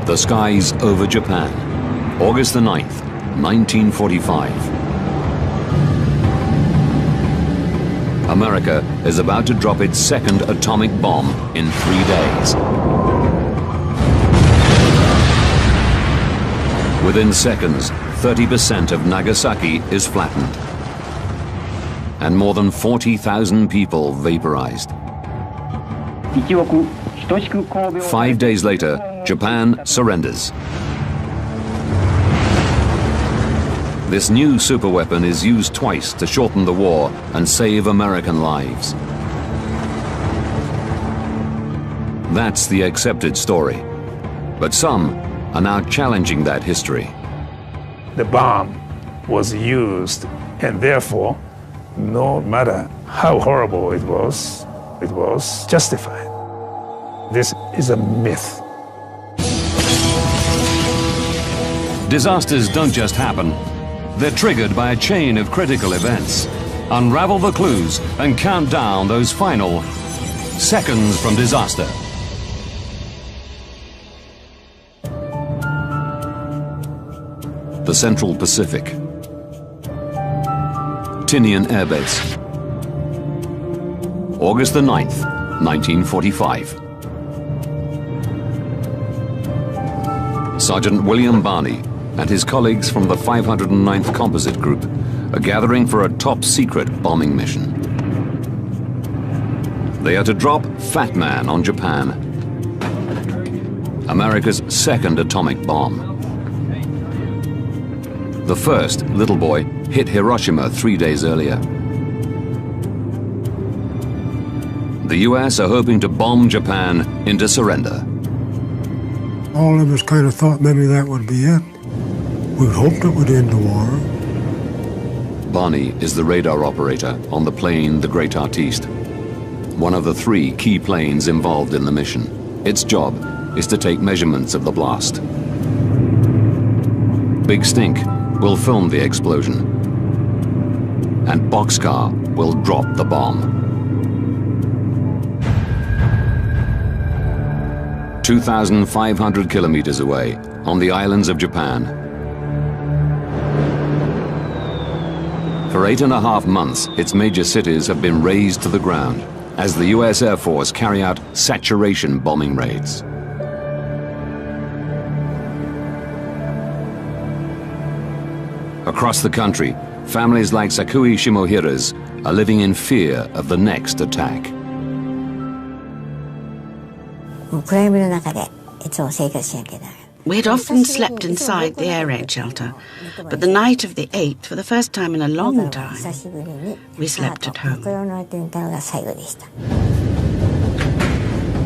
The skies over Japan, August the 9th, 1945. America is about to drop its second atomic bomb in 3 days. Within seconds, 30% of Nagasaki is flattened, and more than 40,000 people vaporized. 5 days later, Japan surrenders. This new superweapon is used twice to shorten the war and save American lives. That's the accepted story. But some are now challenging that history. The bomb was used, and therefore, no matter how horrible it was justified. This is a myth. Disasters don't just happen. They're triggered by a chain of critical events. Unravel the clues and count down those final seconds from disaster. The Central Pacific. Tinian Air Base. August the 9th, 1945. Sergeant William Barney and his colleagues from the 509th Composite Group are gathering for a top-secret bombing mission. They are to drop Fat Man on Japan, America's second atomic bomb. The first, Little Boy, hit Hiroshima 3 days earlier. The US are hoping to bomb Japan into surrender. All of us kind of thought maybe that would be it. We hoped it would end the war. Barney is the radar operator on the plane the Great Artiste, one of the 3 key planes involved in the mission. Its job is to take measurements of the blast. Big Stink will film the explosion, and Boxcar will drop the bomb. 2,500 kilometers away, on the islands of Japan. For 8.5 months, its major cities have been razed to the ground as the US Air Force carry out saturation bombing raids. Across the country, families like Sakui Shimohira's are living in fear of the next attack. We had often slept inside the air raid shelter, but the night of the 8th, for the first time in a long time, we slept at home.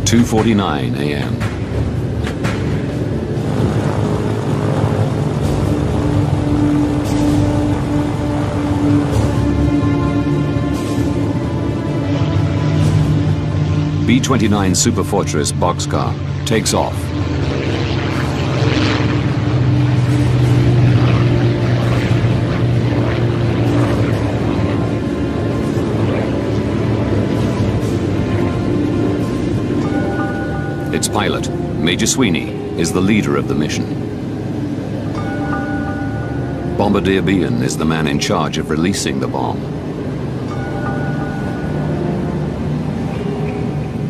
2:49 a.m. B-29 Superfortress Boxcar takes off. Its pilot, Major Sweeney, is the leader of the mission. Bombardier Behan is the man in charge of releasing the bomb.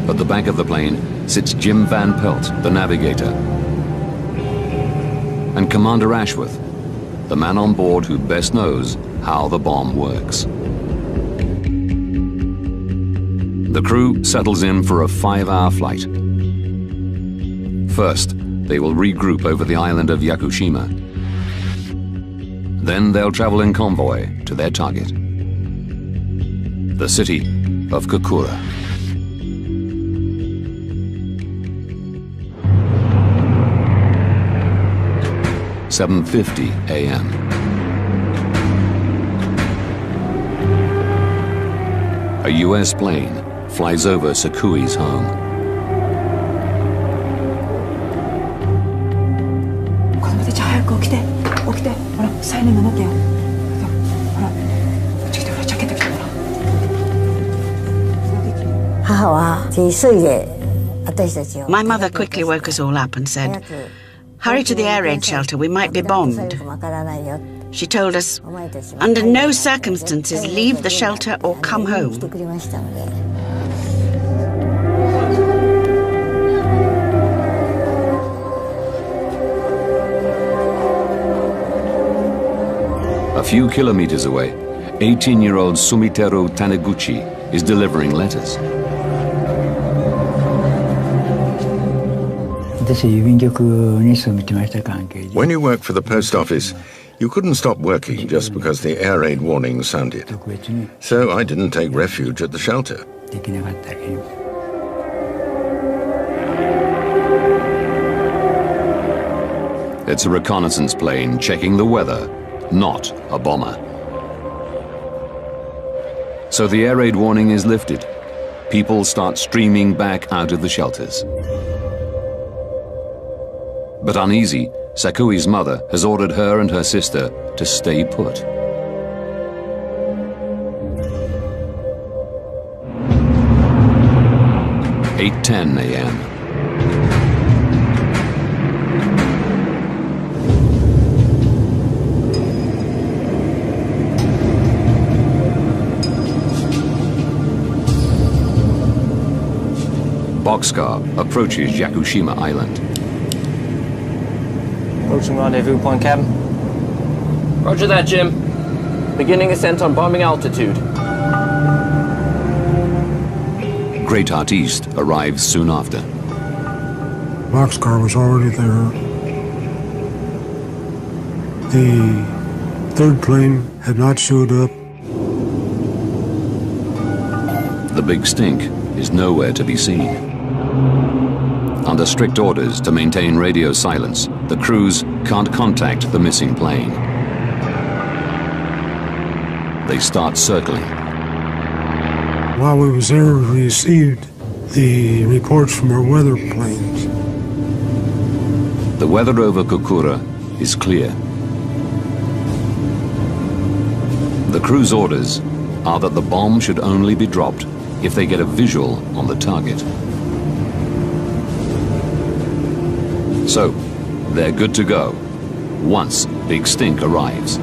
At the back of the plane sits Jim Van Pelt, the navigator, and Commander Ashworth, the man on board who best knows how the bomb works. The crew settles in for a 5-hour flight. First, they will regroup over the island of Yakushima. Then they'll travel in convoy to their target, the city of Kokura. 7:50 a.m. A U.S. plane flies over Sakui's home. My mother quickly woke us all up and said, Hurry to the air raid shelter, we might be bombed. She told us, under no circumstances leave the shelter or come home. A few kilometers away, 18-year-old Sumiteru Taniguchi is delivering letters. When you work for the post office, you couldn't stop working just because the air raid warning sounded. So I didn't take refuge at the shelter. It's a reconnaissance plane checking the weather, not a bomber. So the air raid warning is lifted. People start streaming back out of the shelters. But uneasy, Sakui's mother has ordered her and her sister to stay put. "8:10 a.m. Boxcar approaches Yakushima Island. Approaching rendezvous point, Captain. Roger that, Jim. Beginning ascent on bombing altitude. Great Artiste arrives soon after. Boxcar was already there. The third plane had not showed up. The Big Stink is nowhere to be seen. Under strict orders to maintain radio silence, the crews can't contact the missing plane. They start circling. While we was there, we received the reports from our weather planes. The weather over Kokura is clear. The crew's orders are that the bomb should only be dropped if they get a visual on the target. So, they're good to go once Big Stink arrives.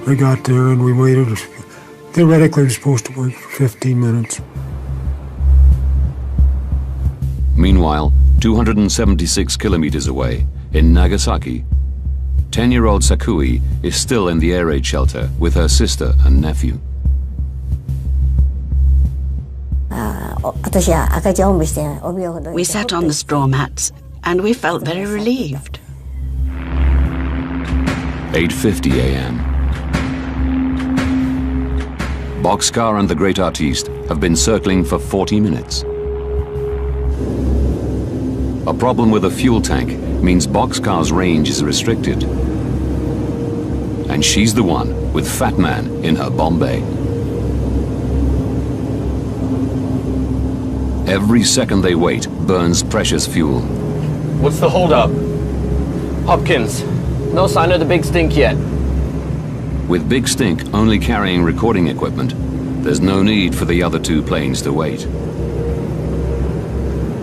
We got there and we waited. Theoretically, we were supposed to wait for 15 minutes. Meanwhile, 276 kilometers away, in Nagasaki, 10-year-old Sakui is still in the air raid shelter with her sister and nephew. We sat on the straw mats and we felt very relieved. 8:50 a.m. Boxcar and the Great Artiste have been circling for 40 minutes. A problem with a fuel tank means Boxcar's range is restricted. And she's the one with Fat Man in her bomb bay. Every second they wait burns precious fuel. What's the holdup? Hopkins, no sign of the Big Stink yet. With Big Stink only carrying recording equipment, there's no need for the other two planes to wait.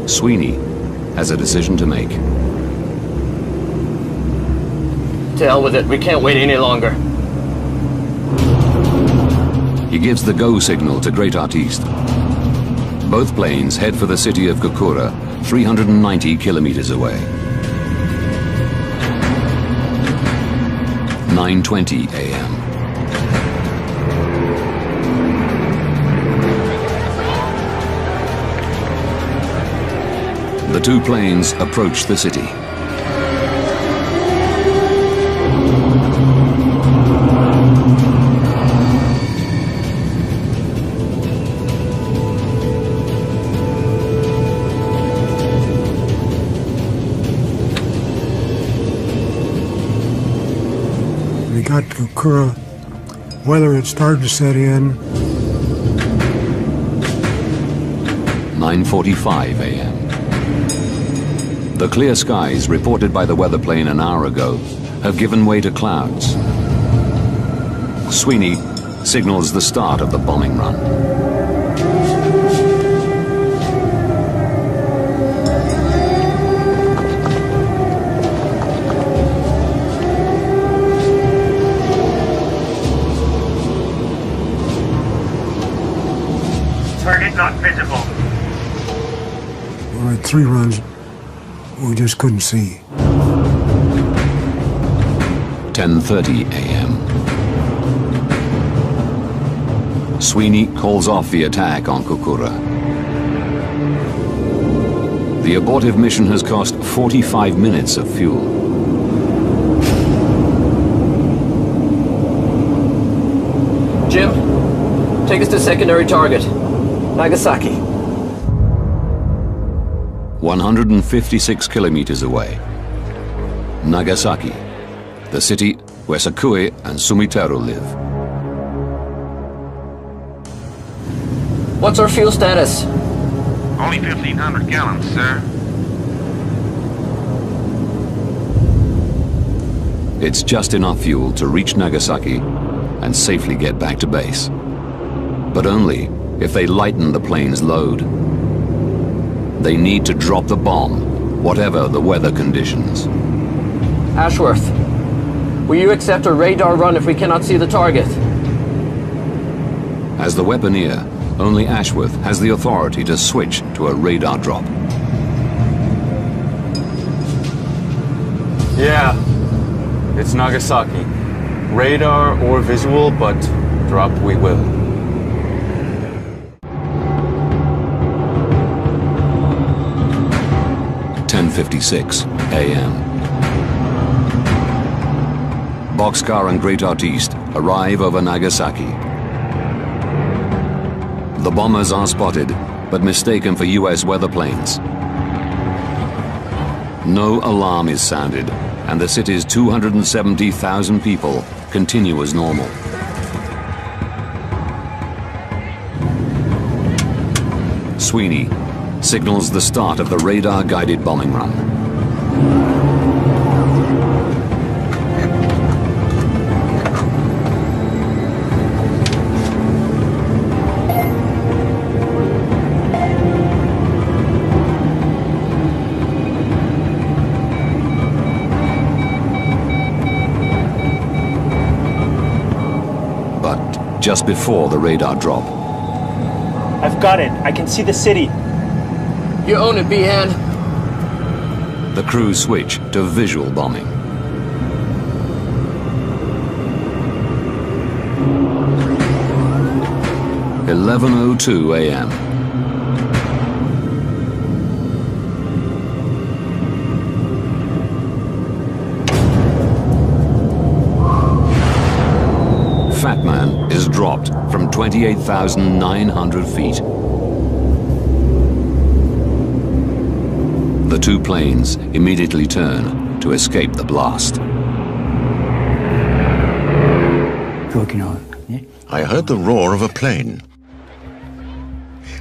Sweeney has a decision to make. To hell with it, we can't wait any longer. He gives the go signal to Great Artiste. Both planes head for the city of Kokura, 390 kilometers away. 9:20 a.m. The two planes approach the city. We got to Kokura. Weather had started to set in. 9:45 a.m. The clear skies reported by the weather plane an hour ago have given way to clouds. Sweeney signals the start of the bombing run. not visible. We had 3 runs. We just couldn't see. 10:30 a.m. Sweeney calls off the attack on Kukura. The abortive mission has cost 45 minutes of fuel. Jim, take us to secondary target, Nagasaki. 156 kilometers away. Nagasaki, the city where Sakue and Sumiteru live. What's our fuel status? Only 1,500 gallons, sir. It's just enough fuel to reach Nagasaki and safely get back to base. But only if they lighten the plane's load. They need to drop the bomb, whatever the weather conditions. Ashworth, will you accept a radar run if we cannot see the target? As the weaponeer, only Ashworth has the authority to switch to a radar drop. Yeah, it's Nagasaki. Radar or visual, but drop we will. .56 a.m. Boxcar and Great Artiste arrive over Nagasaki. The bombers are spotted, but mistaken for US weather planes. No alarm is sounded, and the city's 270,000 people continue as normal. Sweeney signals the start of the radar-guided bombing run. Just before the radar drop. I've got it. I can see the city. You own it, Behan. The crew switch to visual bombing. .11:02 a.m. Fat Man is dropped from 28,900 feet. The 2 planes immediately turn to escape the blast. I heard the roar of a plane.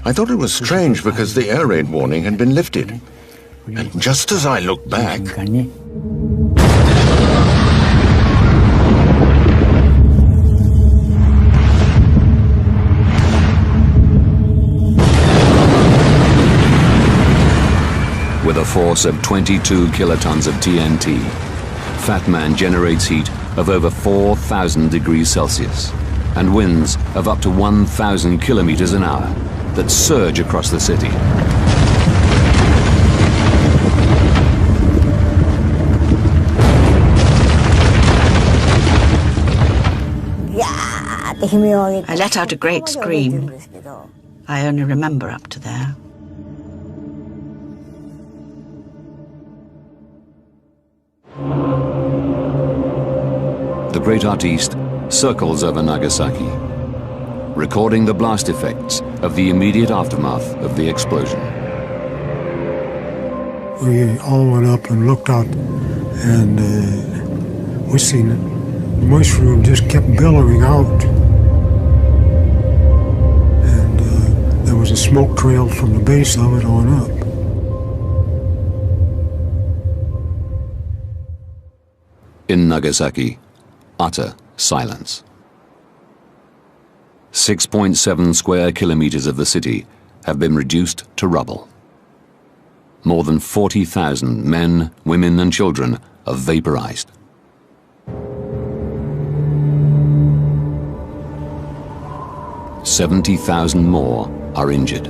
I thought it was strange because the air raid warning had been lifted. And just as I looked back, with a force of 22 kilotons of TNT, Fat Man generates heat of over 4,000 degrees Celsius and winds of up to 1,000 kilometers an hour that surge across the city. I let out a great scream. I only remember up to there. The Great Artiste circles over Nagasaki, recording the blast effects of the immediate aftermath of the explosion. We all went up and looked out, and we seen it. The mushroom just kept billowing out. And there was a smoke trail from the base of it on up. In Nagasaki, utter silence. 6.7 square kilometers of the city have been reduced to rubble. More than 40,000 men, women, and children are vaporized. $70,000 more are injured.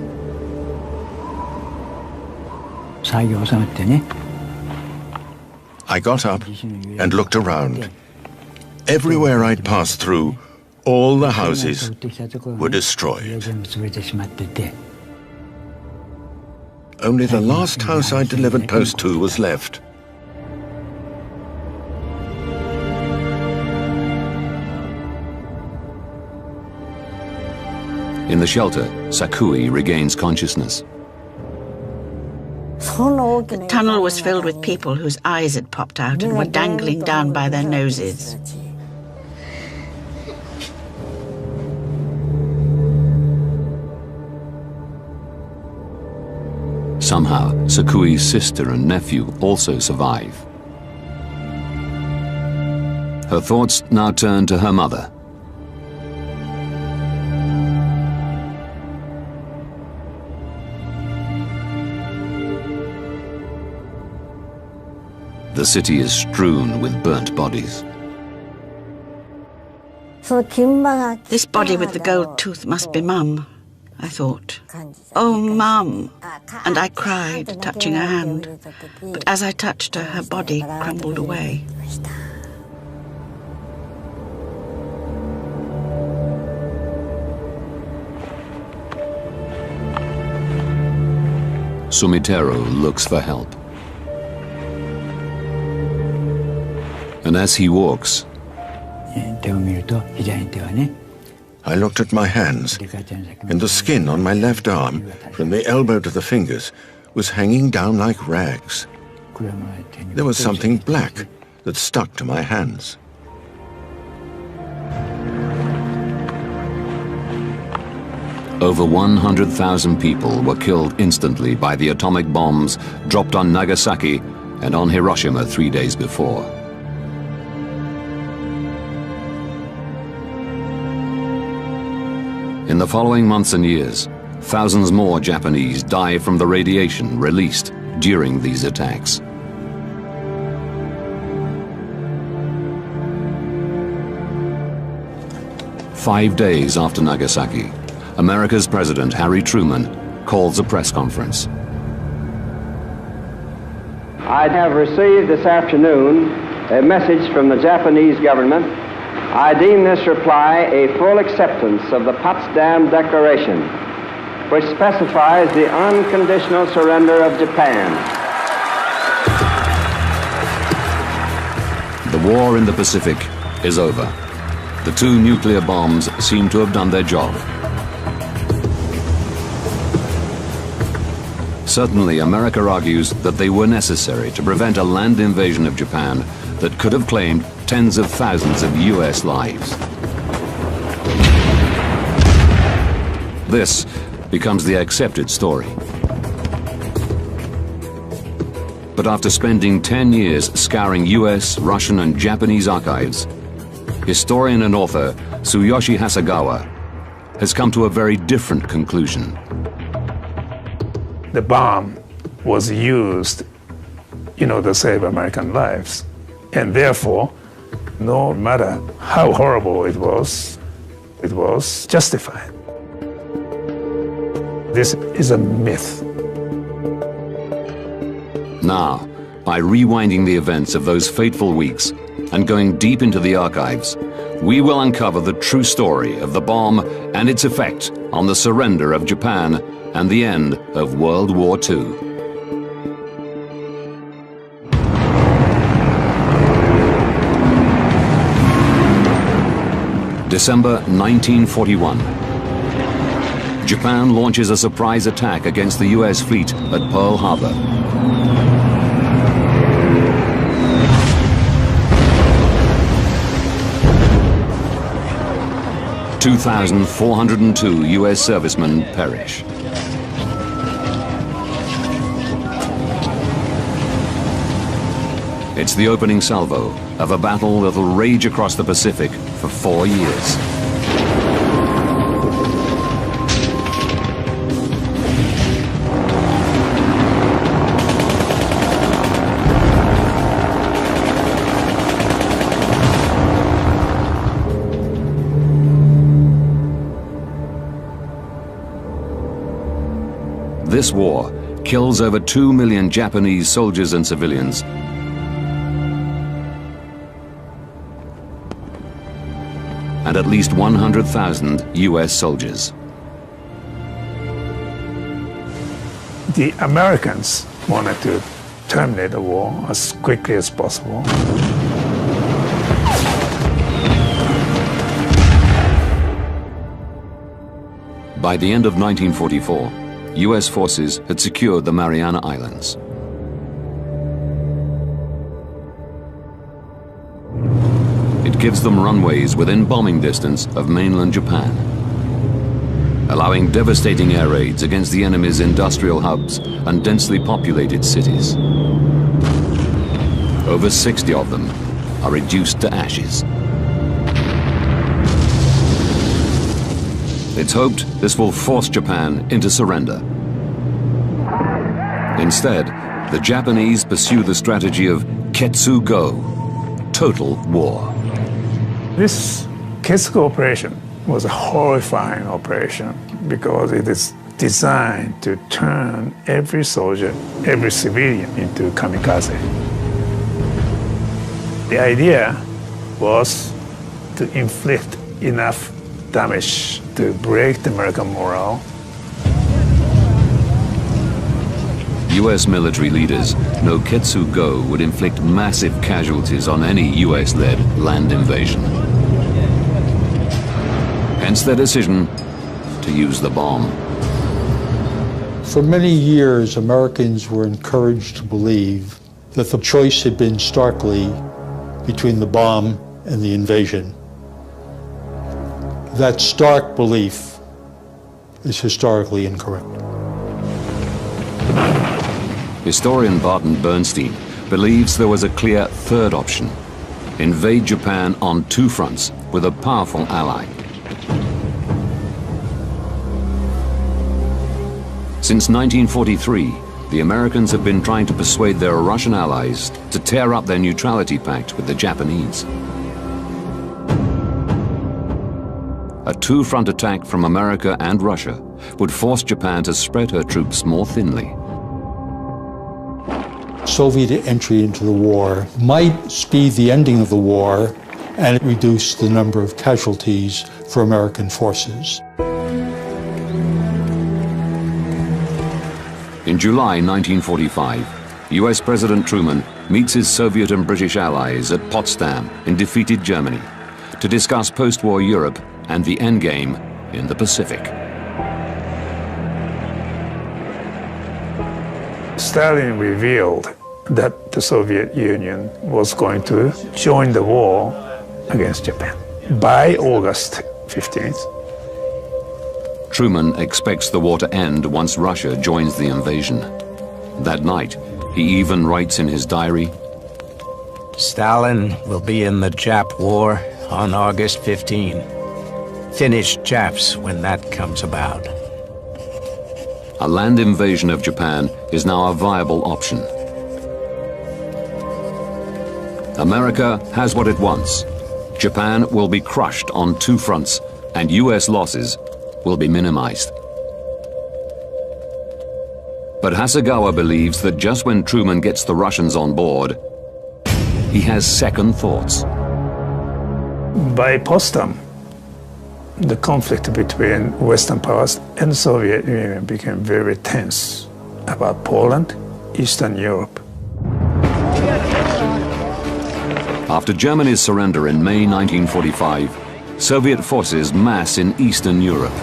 I got up and looked around. Everywhere I'd passed through, all the houses were destroyed. Only the last house I delivered post to was left. In the shelter, Sakui regains consciousness. The tunnel was filled with people whose eyes had popped out and were dangling down by their noses. Somehow, Sakui's sister and nephew also survive. Her thoughts now turn to her mother. The city is strewn with burnt bodies. This body with the gold tooth must be Mum, I thought. Oh, Mum! And I cried, touching her hand. But as I touched her, her body crumbled away. Sumitero looks for help. And as he walks, I looked at my hands, and the skin on my left arm, from the elbow to the fingers, was hanging down like rags. There was something black that stuck to my hands. over 100,000 people were killed instantly by the atomic bombs dropped on Nagasaki and on Hiroshima 3 days before. In the following months and years, thousands more Japanese died from the radiation released during these attacks. "5 days after Nagasaki, America's President Harry Truman calls a press conference. I have received this afternoon a message from the Japanese government. I deem this reply a full acceptance of the Potsdam Declaration, which specifies the unconditional surrender of Japan. The war in the Pacific is over. The 2 nuclear bombs seem to have done their job. Certainly, America argues that they were necessary to prevent a land invasion of Japan that could have claimed tens of thousands of US lives. This becomes the accepted story. But after spending 10 years scouring US, Russian, and Japanese archives, historian and author Tsuyoshi Hasegawa has come to a very different conclusion. The bomb was used, to save American lives. And therefore, no matter how horrible it was justified. This is a myth. Now, by rewinding the events of those fateful weeks and going deep into the archives, we will uncover the true story of the bomb and its effect on the surrender of Japan and the end of World War II. December 1941. Japan launches a surprise attack against the US fleet at Pearl Harbor. (2,402) US servicemen perish. It's the opening salvo of a battle that'll rage across the Pacific for 4 years. This war kills over 2 million Japanese soldiers and civilians, and at least 100,000 US soldiers. The Americans wanted to terminate the war as quickly as possible. By the end of 1944, US forces had secured the Mariana Islands. It gives them runways within bombing distance of mainland Japan, allowing devastating air raids against the enemy's industrial hubs and densely populated cities. Over 60 of them are reduced to ashes. It's hoped this will force Japan into surrender. Instead, the Japanese pursue the strategy of Ketsu-go, total war. This Ketsu-go operation was a horrifying operation because it is designed to turn every soldier, every civilian into kamikaze. The idea was to inflict enough damage to break the American morale. US military leaders know Ketsu-go would inflict massive casualties on any US-led land invasion. Hence their decision to use the bomb. For many years, Americans were encouraged to believe that the choice had been starkly between the bomb and the invasion. That stark belief is historically incorrect. Historian Barton Bernstein believes there was a clear third option: invade Japan on two fronts with a powerful ally. Since 1943, the Americans have been trying to persuade their Russian allies to tear up their neutrality pact with the Japanese. A two-front attack from America and Russia would force Japan to spread her troops more thinly. Soviet entry into the war might speed the ending of the war and reduce the number of casualties for American forces. In July 1945, US President Truman meets his Soviet and British allies at Potsdam in defeated Germany to discuss post-war Europe and the endgame in the Pacific. Stalin revealed that the Soviet Union was going to join the war against Japan by August 15th. Truman expects the war to end once Russia joins the invasion. That night, he even writes in his diary, "Stalin will be in the Jap war on August 15. Finish Japs when that comes about." A land invasion of Japan is now a viable option. America has what it wants. Japan will be crushed on two fronts, and US losses will be minimized. But Hasegawa believes that just when Truman gets the Russians on board, he has second thoughts. By Potsdam, the conflict between Western powers and the Soviet Union became very tense about Poland, Eastern Europe. After Germany's surrender in May 1945, Soviet forces mass in Eastern Europe.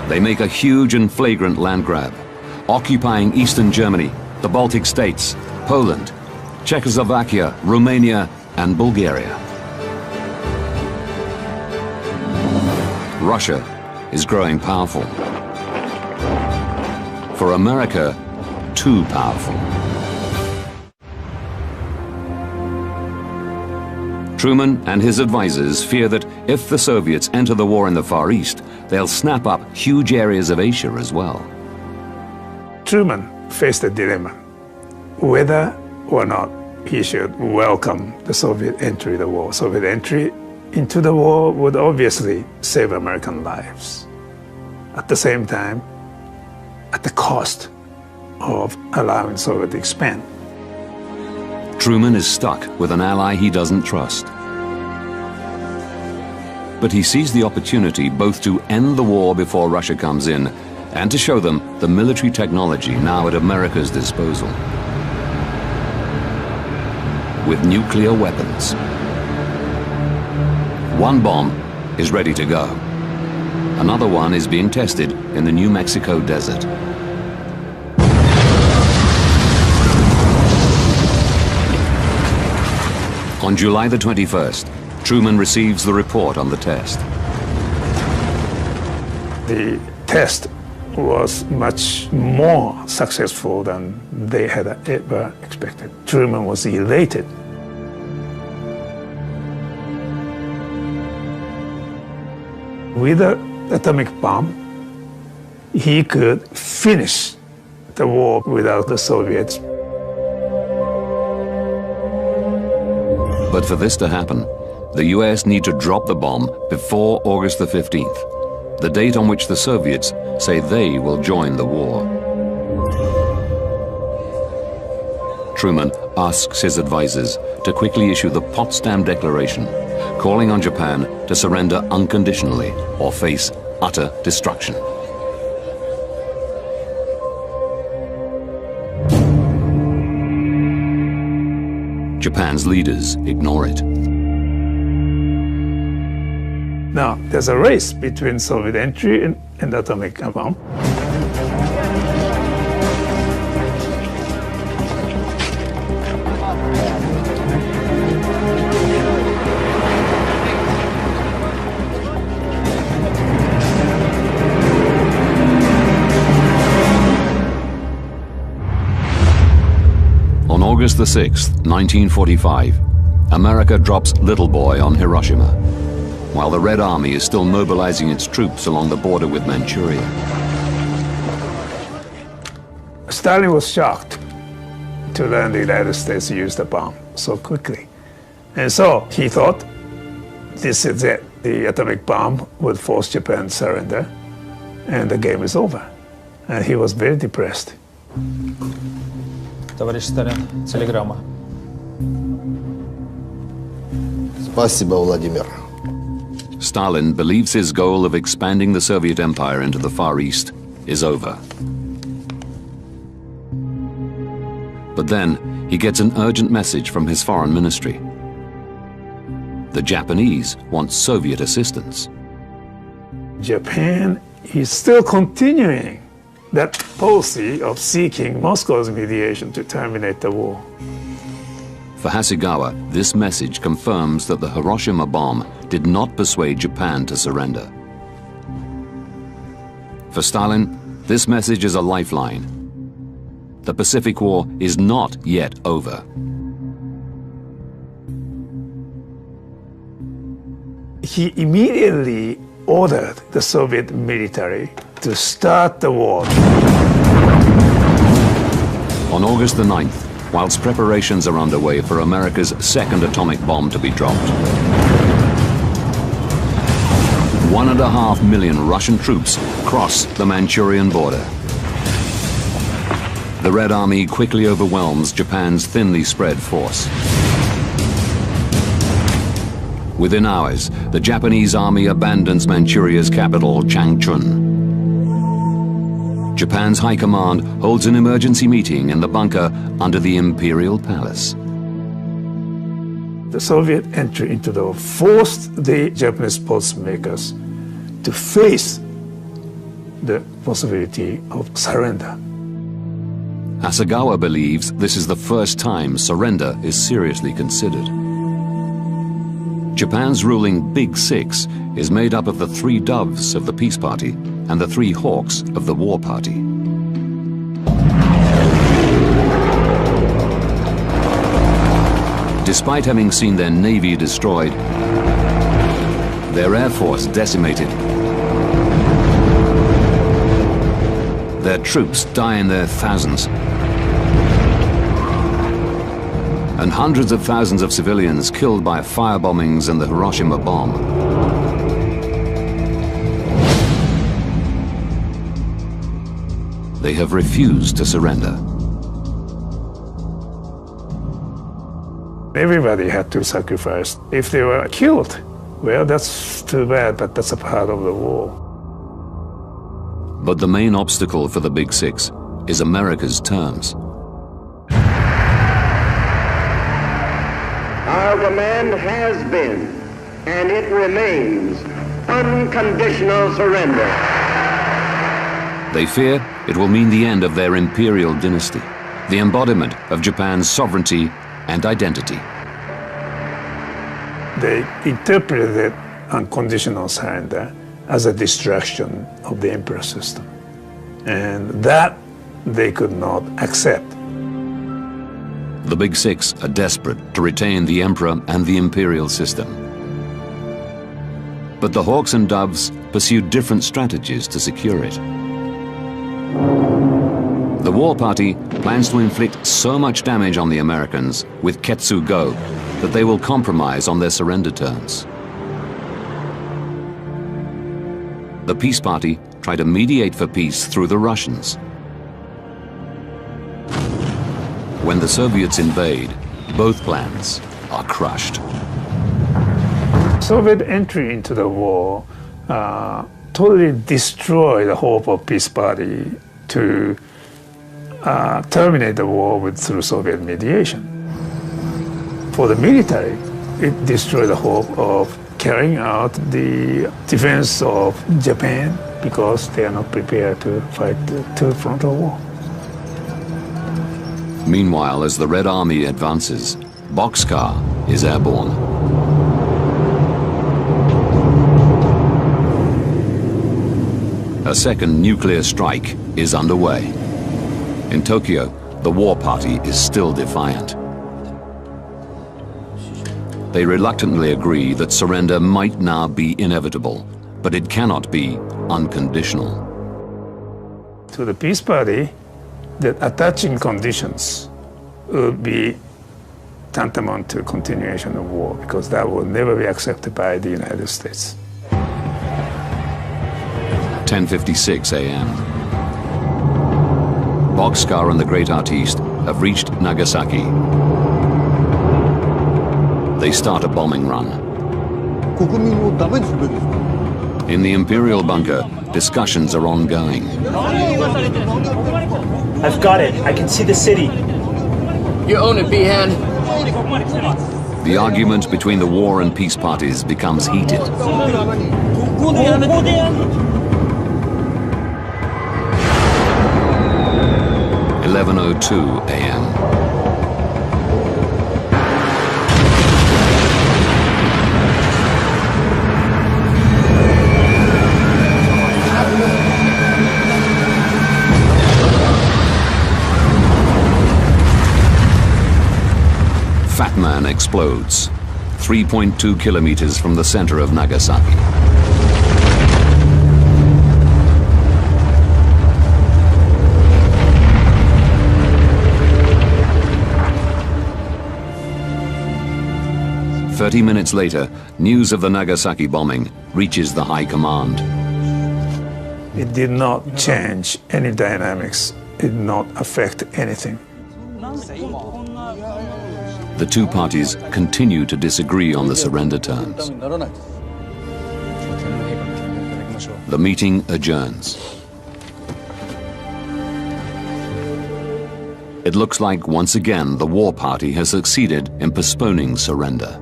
They make a huge and flagrant land grab, occupying Eastern Germany, the Baltic states, Poland, Czechoslovakia, Romania, and Bulgaria. Russia is growing powerful. For America, too powerful. Truman and his advisors fear that if the Soviets enter the war in the Far East, they'll snap up huge areas of Asia as well. Truman faced a dilemma, whether or not he should welcome the Soviet entry into the war. Soviet entry into the war would obviously save American lives. at the same time, at the cost of allowing Soviet to expand. Truman is stuck with an ally he doesn't trust. But he sees the opportunity both to end the war before Russia comes in and to show them the military technology now at America's disposal. With nuclear weapons. One bomb is ready to go. Another one is being tested in the New Mexico desert. On July the 21st, Truman receives the report on the test. The test was much more successful than they had ever expected. Truman was elated. With the atomic bomb, he could finish the war without the Soviets. But for this to happen, the US need to drop the bomb before August the 15th, the date on which the Soviets say they will join the war. Truman asks his advisors to quickly issue the Potsdam Declaration, calling on Japan to surrender unconditionally or face utter destruction. Japan's leaders ignore it. Now, there's a race between Soviet entry and atomic bomb. On August the 6th, 1945, America drops Little Boy on Hiroshima, while the Red Army is still mobilizing its troops along the border with Manchuria. Stalin was shocked to learn the United States used the bomb so quickly. And so he thought, this is it. The atomic bomb would force Japan to surrender, and the game is over. And he was very depressed. Товарищ Сталин, телеграмма. Спасибо, Владимир. Stalin believes his goal of expanding the Soviet Empire into the Far East is over. But then he gets an urgent message from his foreign ministry. The Japanese want Soviet assistance. Japan is still continuing that policy of seeking Moscow's mediation to terminate the war. For Hasegawa, this message confirms that the Hiroshima bomb did not persuade Japan to surrender. For Stalin, this message is a lifeline. The Pacific War is not yet over. He immediately ordered the Soviet military to start the war. On August the 9th, whilst preparations are underway for America's second atomic bomb to be dropped, 1.5 million Russian troops cross the Manchurian border. The Red Army quickly overwhelms Japan's thinly spread force. Within hours, the Japanese army abandons Manchuria's capital, Changchun. Japan's high command holds an emergency meeting in the bunker under the Imperial Palace. The Soviet entry into the war forced the Japanese policymakers to face the possibility of surrender. Hasegawa believes this is the first time surrender is seriously considered. Japan's ruling Big Six is made up of the 3 doves of the Peace Party and the 3 hawks of the War Party. Despite having seen their navy destroyed, their air force decimated, their troops die in their thousands, and hundreds of thousands of civilians killed by firebombings and the Hiroshima bomb. they have refused to surrender. Everybody had to sacrifice. If they were killed, well, that's too bad, but that's a part of the war. But the main obstacle for the Big Six is America's terms. Our demand has been, and it remains, unconditional surrender. They fear it will mean the end of their imperial dynasty, the embodiment of Japan's sovereignty and identity. They interpreted unconditional surrender as a destruction of the emperor system, and that they could not accept. The Big Six are desperate to retain the emperor and the imperial system. But the Hawks and Doves pursue different strategies to secure it. The War Party plans to inflict so much damage on the Americans with Ketsu-go that they will compromise on their surrender terms. The Peace Party try to mediate for peace through the Russians. When the Soviets invade, both plans are crushed. Soviet entry into the war totally destroyed the hope of Peace Party to terminate the war through Soviet mediation. For the military, it destroyed the hope of carrying out the defense of Japan because they are not prepared to fight the Third Frontal War. Meanwhile, as the Red Army advances, Boxcar is airborne. A second nuclear strike is underway. In Tokyo, the War Party is still defiant. They reluctantly agree that surrender might now be inevitable, but it cannot be unconditional. To the Peace Party, the attaching conditions would be tantamount to continuation of war, because that will never be accepted by the United States. 10:56 a.m. Boxcar and the Great Artiste have reached Nagasaki. They start a bombing run. In the Imperial bunker, discussions are ongoing. I've got it. I can see the city. You own it, Behan. The argument between the War and Peace parties becomes heated. 11:02 a.m. Fat Man explodes, 3.2 kilometers from the center of Nagasaki. "30 minutes later, news of the Nagasaki bombing reaches the High Command. It did not change any dynamics. It did not affect anything. The two parties continue to disagree on the surrender terms. The meeting adjourns. It looks like once again the War Party has succeeded in postponing surrender.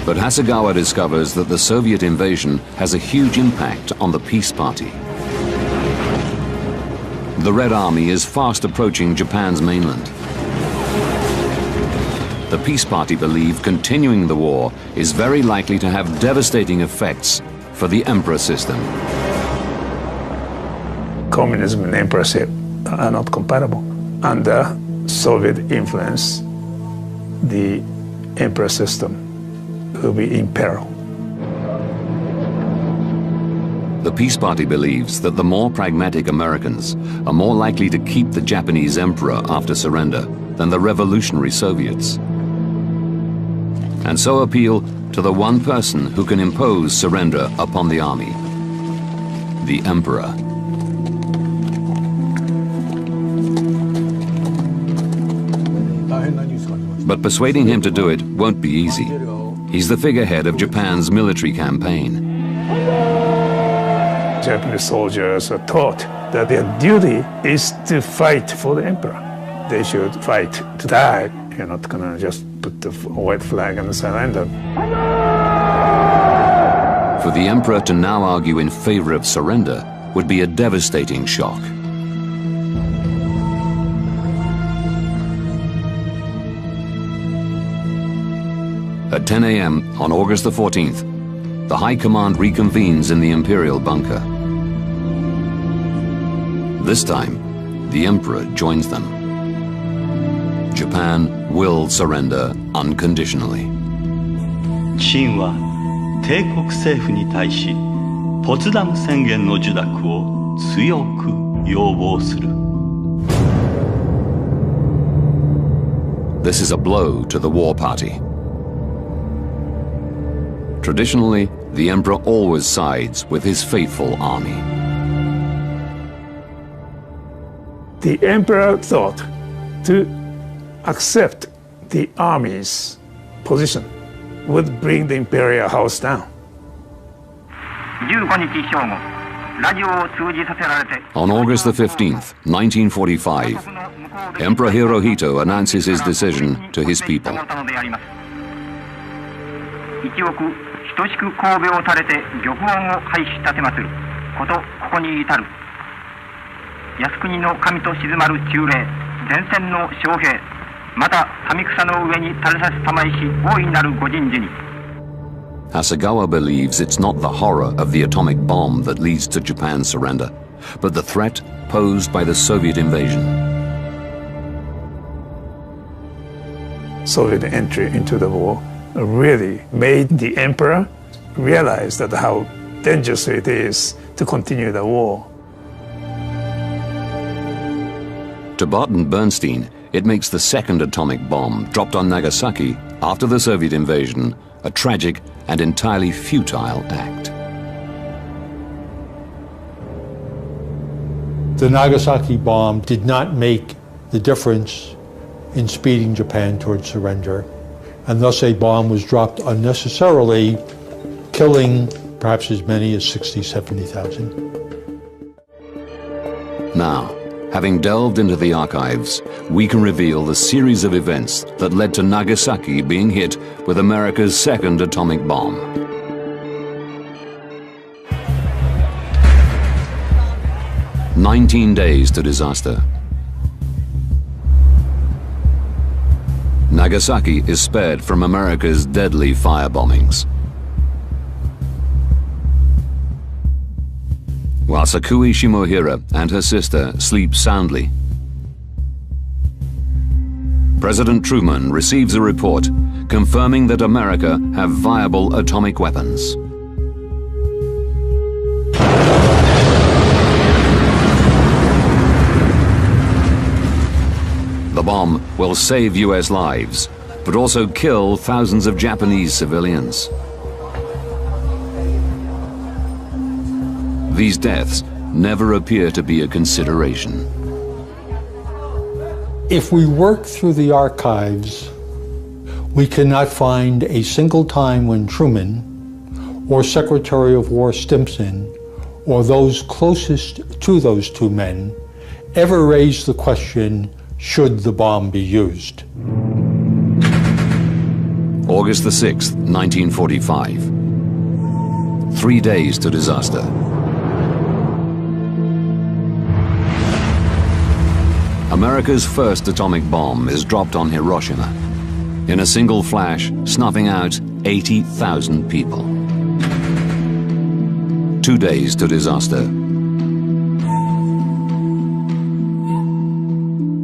But Hasegawa discovers that the Soviet invasion has a huge impact on the Peace Party. The Red Army is fast approaching Japan's mainland. The Peace Party believe continuing the war is very likely to have devastating effects for the Emperor system. Communism and emperorship are not compatible. Under Soviet influence, the emperor system will be in peril. The Peace Party believes that the more pragmatic Americans are more likely to keep the Japanese emperor after surrender than the revolutionary Soviets. and so appeal to the one person who can impose surrender upon the army, the Emperor. But persuading him to do it won't be easy. He's the figurehead of Japan's military campaign. Japanese soldiers are taught that their duty is to fight for the emperor. They should fight to die. You're not gonna just put the white flag and surrender. For the emperor to now argue in favor of surrender would be a devastating shock. At 10 a.m. on August the 14th, the High Command reconvenes in the Imperial bunker. This time, the Emperor joins them. Japan will surrender unconditionally. 清は帝国政府に対しポツダム宣言の受諾を強く要望する。This is a blow to the war party. Traditionally, the emperor always sides with his faithful army. The emperor thought to accept the army's position would bring the imperial house down. On August the 15th, 1945, Emperor Hirohito announces his decision to his people. 等しく神戸を垂れて玉音を拝し立てまつることここに至る靖国の神と静まる忠霊前線の将兵また民草の上に垂れさす玉石大いなるご人事に Hasegawa believes it's not the horror of the atomic bomb that leads to Japan's surrender, but the threat posed by the Soviet invasion. Soviet entry into the war really made the emperor realize that how dangerous it is to continue the war. To Barton Bernstein, it makes the second atomic bomb dropped on Nagasaki after the Soviet invasion a tragic and entirely futile act. The Nagasaki bomb did not make the difference in speeding Japan towards surrender, and thus a bomb was dropped unnecessarily, killing perhaps as many as 60,000, 70,000. Now, having delved into the archives, we can reveal the series of events that led to Nagasaki being hit with America's second atomic bomb. "19 days to disaster. Nagasaki is spared from America's deadly firebombings. While Sakui Shimohira and her sister sleep soundly, President Truman receives a report confirming that America have viable atomic weapons. The bomb will save US lives, but also kill thousands of Japanese civilians. These deaths never appear to be a consideration. If we work through the archives, we cannot find a single time when Truman or Secretary of War Stimson or those closest to those two men ever raised the question, should the bomb be used? August the 6th, 1945. 3 days to disaster. America's first atomic bomb is dropped on Hiroshima, in a single flash, snuffing out 80,000 people. 2 days to disaster.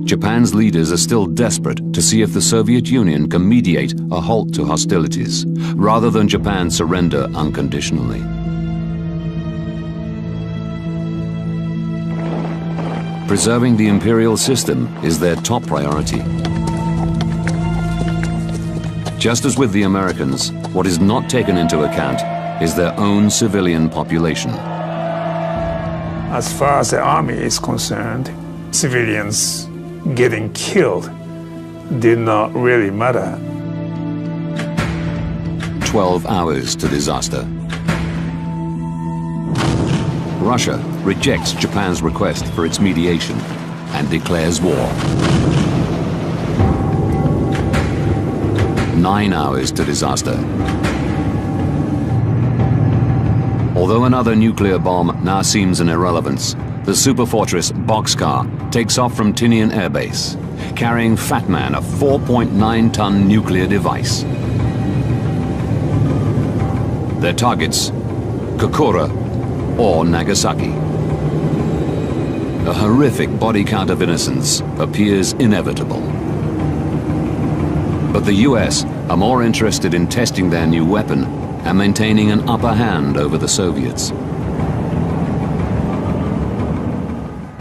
Japan's leaders are still desperate to see if the Soviet Union can mediate a halt to hostilities, rather than Japan surrender unconditionally. Preserving the imperial system is their top priority. Just as with the Americans, what is not taken into account is their own civilian population. As far as the army is concerned, civilians getting killed did not really matter. 12 hours to disaster. Russia rejects Japan's request for its mediation and declares war. 9 hours to disaster. Although another nuclear bomb now seems an irrelevance, the superfortress Bockscar takes off from Tinian Air Base, carrying Fat Man, a 4.9-ton nuclear device. Their targets, Kokura or Nagasaki. A horrific body count of innocents appears inevitable. But the US are more interested in testing their new weapon and maintaining an upper hand over the Soviets.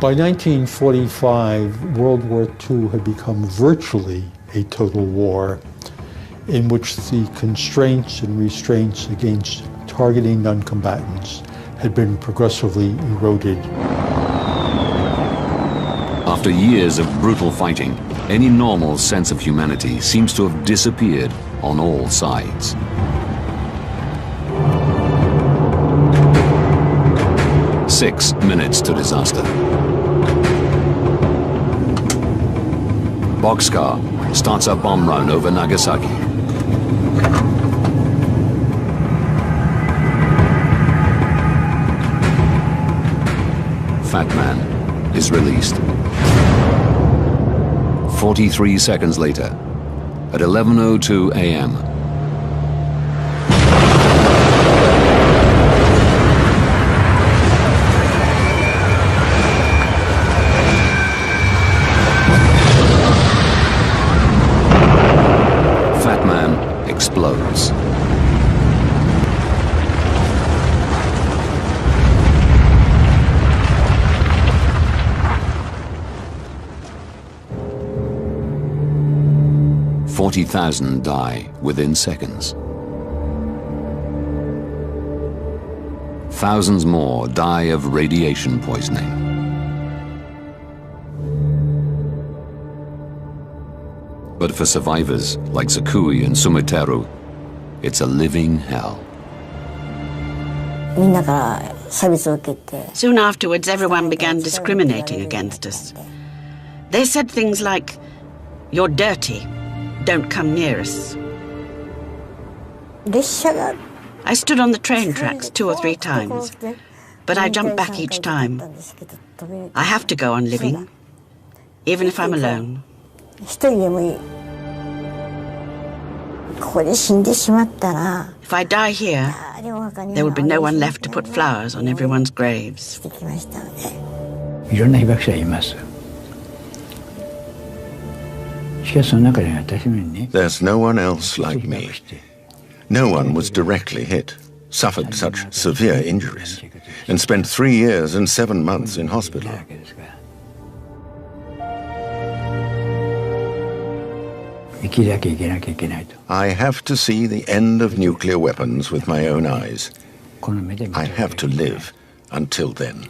By 1945, World War II had become virtually a total war in which the constraints and restraints against targeting non-combatants had been progressively eroded. After years of brutal fighting, any normal sense of humanity seems to have disappeared on all sides. Six minutes to disaster. Bockscar starts a bomb run over Nagasaki. Fat Man is released. 43 seconds later, at 11:02 a.m., Fat Man explodes. $40,000 die within seconds. Thousands more die of radiation poisoning. But for survivors like Sakui and Sumiteru, it's a living hell. Soon afterwards, everyone began discriminating against us. They said things like, "You're dirty. Don't come near us." I stood on the train tracks 2 or 3 times, but I jumped back each time. I have to go on living, even if I'm alone. If I die here, there will be no one left to put flowers on everyone's graves. There's no one else like me. No one was directly hit, suffered such severe injuries, and spent 3 years and 7 months in hospital. I have to see the end of nuclear weapons with my own eyes. I have to live until then.